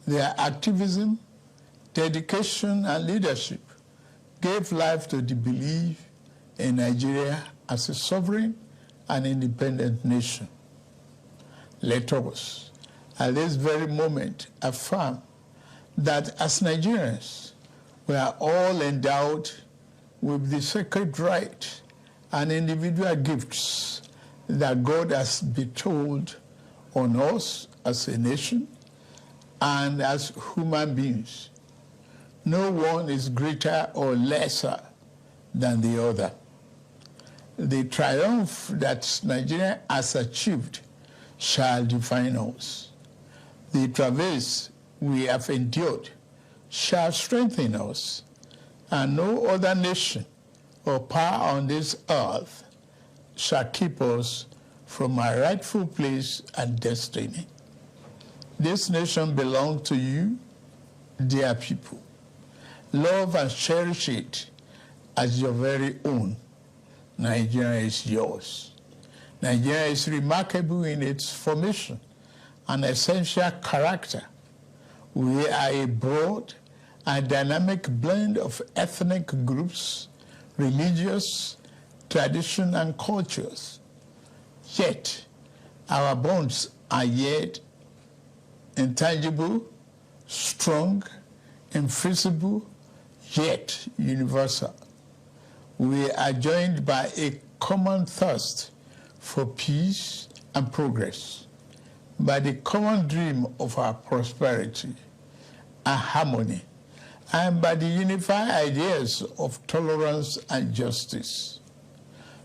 Their activism, dedication, and leadership gave life to the belief in Nigeria as a sovereign and independent nation. Let us, at this very moment, affirm that as Nigerians, we are all endowed with the sacred right and individual gifts that God has bestowed on us as a nation and as human beings. No one is greater or lesser than the other. The triumph that Nigeria has achieved shall define us. The travails we have endured shall strengthen us, and no other nation or power on this earth shall keep us from our rightful place and destiny. This nation belongs to you, dear people. Love and cherish it as your very own. Nigeria is yours. Nigeria is remarkable in its formation and essential character. We are a broad and dynamic blend of ethnic groups, religious, tradition, and cultures. Yet, our bonds are yet intangible, strong, invisible, yet universal. We are joined by a common thirst for peace and progress, by the common dream of our prosperity and harmony, and by the unified ideas of tolerance and justice.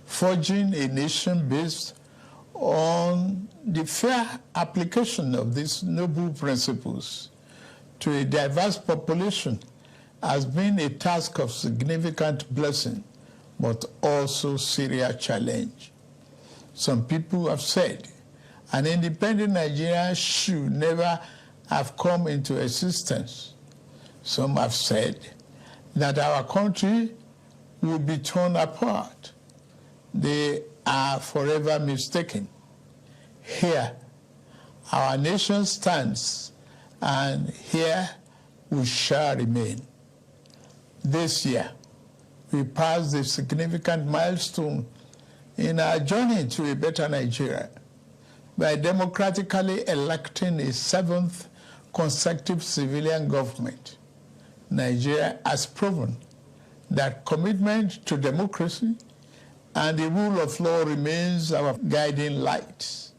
Forging a nation based on the fair application of these noble principles to a diverse population has been a task of significant blessing, but also serious challenge. Some people have said an independent Nigeria should never have come into existence. Some have said that our country will be torn apart. They are forever mistaken. Here, our nation stands, and here we shall remain. This year, we passed a significant milestone in our journey to a better Nigeria by democratically electing a 7th consecutive civilian government. Nigeria has proven that commitment to democracy and the rule of law remains our guiding light.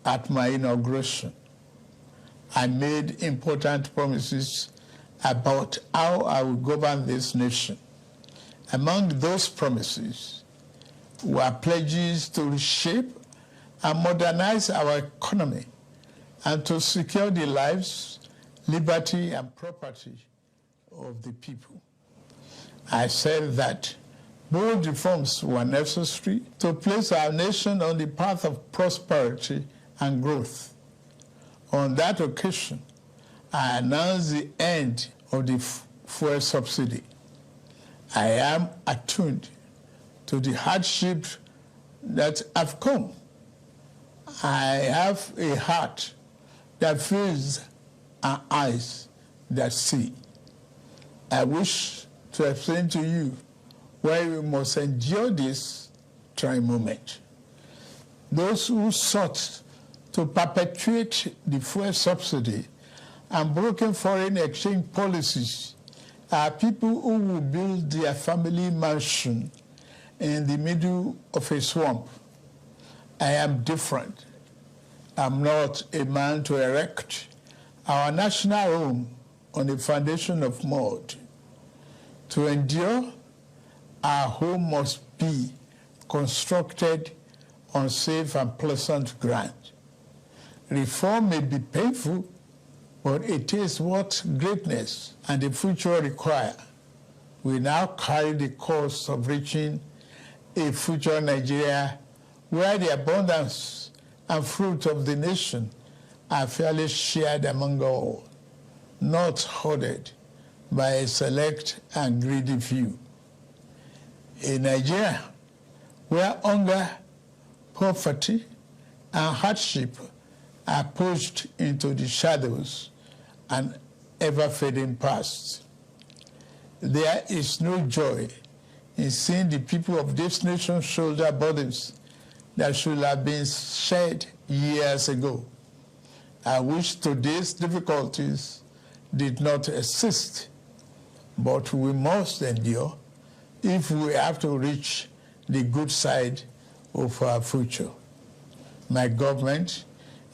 At my inauguration, I made important promises about how I will govern this nation. Among those promises were pledges to reshape and modernize our economy and to secure the lives, liberty, and property of the people. I said that bold reforms were necessary to place our nation on the path of prosperity and growth. On that occasion, I announced the end of the fuel subsidy. I am attuned to the hardships that have come. I have a heart that feels and eyes that see. I wish to explain to you why we must endure this trying moment. Those who sought to perpetuate the fuel subsidy and broken foreign exchange policies are people who will build their family mansion in the middle of a swamp. I am different. I'm not a man to erect our national home on a foundation of mud. To endure, our home must be constructed on safe and pleasant ground. Reform may be painful, but it is what greatness and the future require. We now carry the cost of reaching a future Nigeria where the abundance and fruit of the nation are fairly shared among all, not hoarded by a select and greedy few. A Nigeria where hunger, poverty, and hardship are pushed into the shadows an ever-fading past. There is no joy in seeing the people of this nation shoulder burdens that should have been shared years ago. I wish today's difficulties did not exist, but we must endure if we have to reach the good side of our future. My government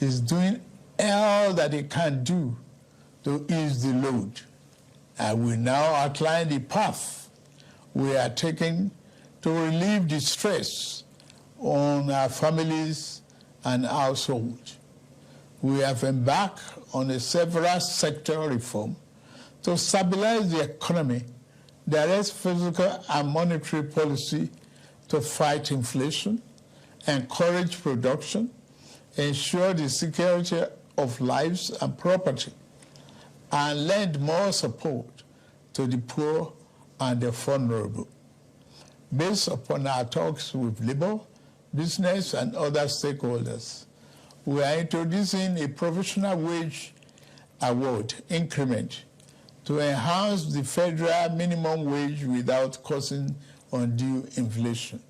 is doing all that it can do to ease the load. I will now outline the path we are taking to relieve the stress on our families and households. We have embarked on a several sector reform to stabilize the economy, direct fiscal and monetary policy to fight inflation, encourage production, ensure the security of lives and property, and lend more support to the poor and the vulnerable. Based upon our talks with labor, business, and other stakeholders, we are introducing a provisional wage award increment to enhance the federal minimum wage without causing undue inflation.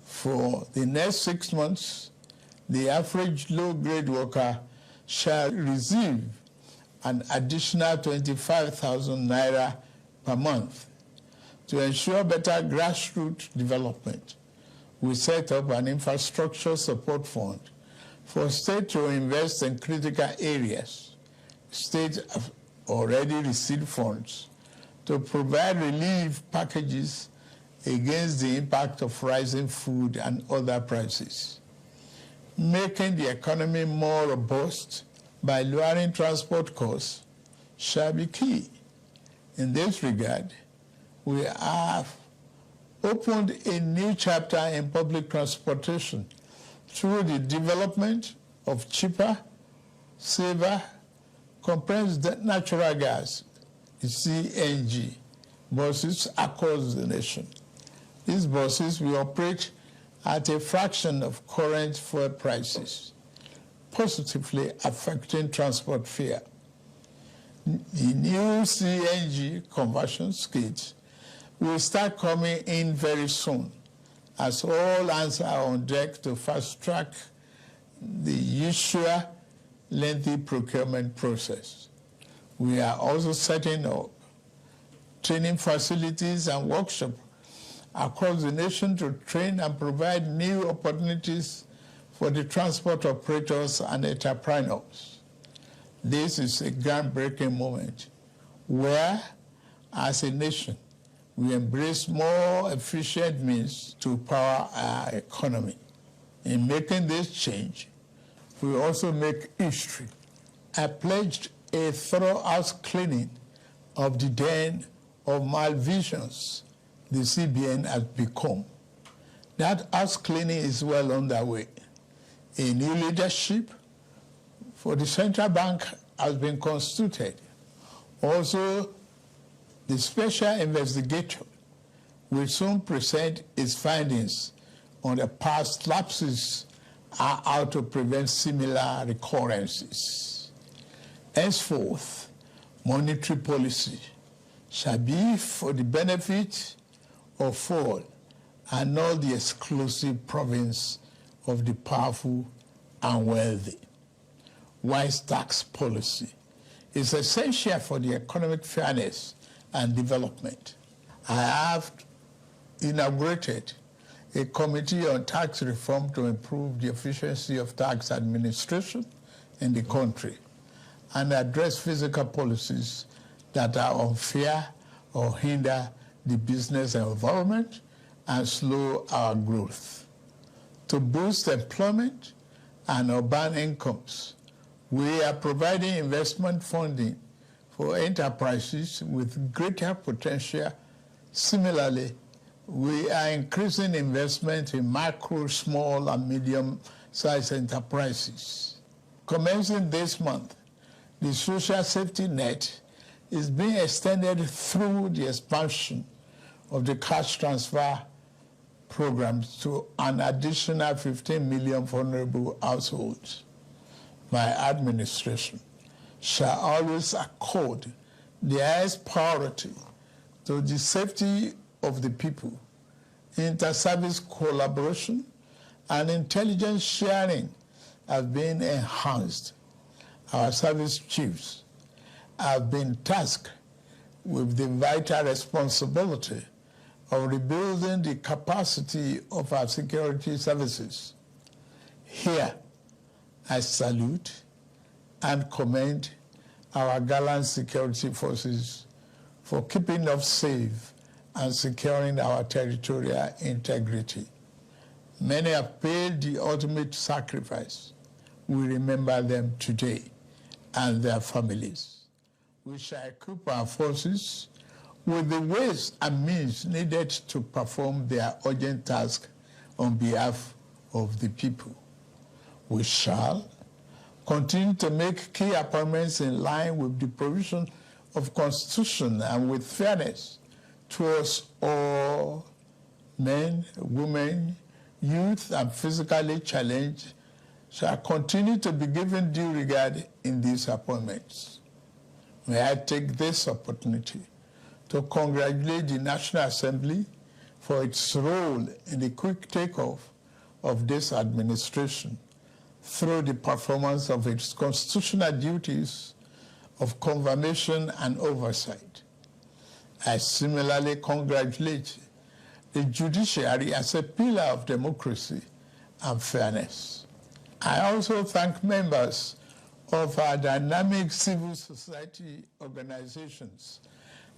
For the next 6 months, the average low-grade worker shall receive an additional 25,000 naira per month. To ensure better grassroots development, we set up an infrastructure support fund for states to invest in critical areas. States have already received funds to provide relief packages against the impact of rising food and other prices. Making the economy more robust by lowering transport costs shall be key. In this regard, we have opened a new chapter in public transportation through the development of cheaper, safer, compressed natural gas, CNG, buses across the nation. These buses will operate at a fraction of current fuel prices, positively affecting transport fare. The new CNG conversion kits will start coming in very soon, as all hands are on deck to fast-track the usual lengthy procurement process. We are also setting up training facilities and workshops across the nation to train and provide new opportunities for the transport operators and entrepreneurs. This is a groundbreaking moment where, as a nation, we embrace more efficient means to power our economy. In making this change, we also make history. I pledged a thorough house cleaning of the den of malvisions the CBN has become. That house cleaning is well underway. A new leadership for the central bank has been constituted. Also, the special investigator will soon present its findings on the past lapses and how to prevent similar recurrences. Henceforth, monetary policy shall be for the benefit of all and not the exclusive province of the powerful and wealthy. Wise tax policy is essential for the economic fairness and development. I have inaugurated a committee on tax reform to improve the efficiency of tax administration in the country and address fiscal policies that are unfair or hinder the business environment and slow our growth. To boost employment and urban incomes, we are providing investment funding for enterprises with greater potential. Similarly, we are increasing investment in micro, small, and medium-sized enterprises. Commencing this month, the social safety net is being extended through the expansion of the cash transfer programs to an additional 15 million vulnerable households. My administration shall always accord the highest priority to the safety of the people. Inter-service collaboration and intelligence sharing have been enhanced. Our service chiefs have been tasked with the vital responsibility of rebuilding the capacity of our security services. Here, I salute and commend our gallant security forces for keeping us safe and securing our territorial integrity. Many have paid the ultimate sacrifice. We remember them today and their families. We shall equip our forces with the ways and means needed to perform their urgent task on behalf of the people. We shall continue to make key appointments in line with the provision of Constitution and with fairness towards all men, women, youth, and physically challenged shall continue to be given due regard in these appointments. May I take this opportunity to congratulate the National Assembly for its role in the quick takeoff of this administration through the performance of its constitutional duties of confirmation and oversight. I similarly congratulate the judiciary as a pillar of democracy and fairness. I also thank members of our dynamic civil society organizations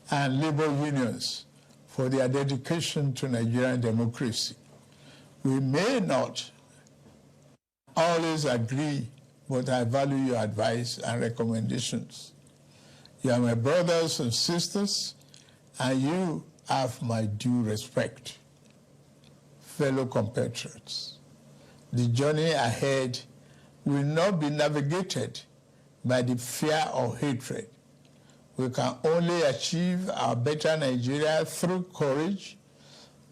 and labor unions for their dedication to Nigerian democracy. We may not always agree, but I value your advice and recommendations. You are my brothers and sisters, and you have my due respect. Fellow compatriots, the journey ahead will not be navigated by the fear or hatred. We can only achieve our better Nigeria through courage,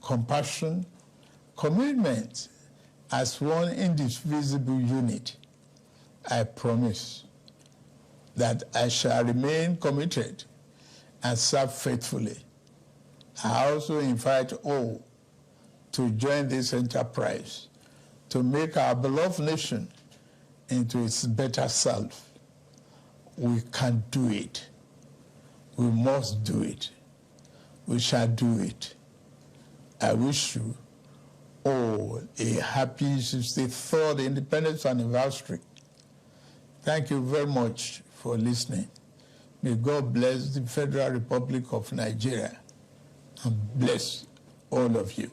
compassion, commitment as one indivisible unit. I promise that I shall remain committed and serve faithfully. I also invite all to join this enterprise to make our beloved nation into its better self. We can do it. We must do it. We shall do it. I wish you all a happy 63rd Independence Anniversary. Thank you very much for listening. May God bless the Federal Republic of Nigeria and bless all of you.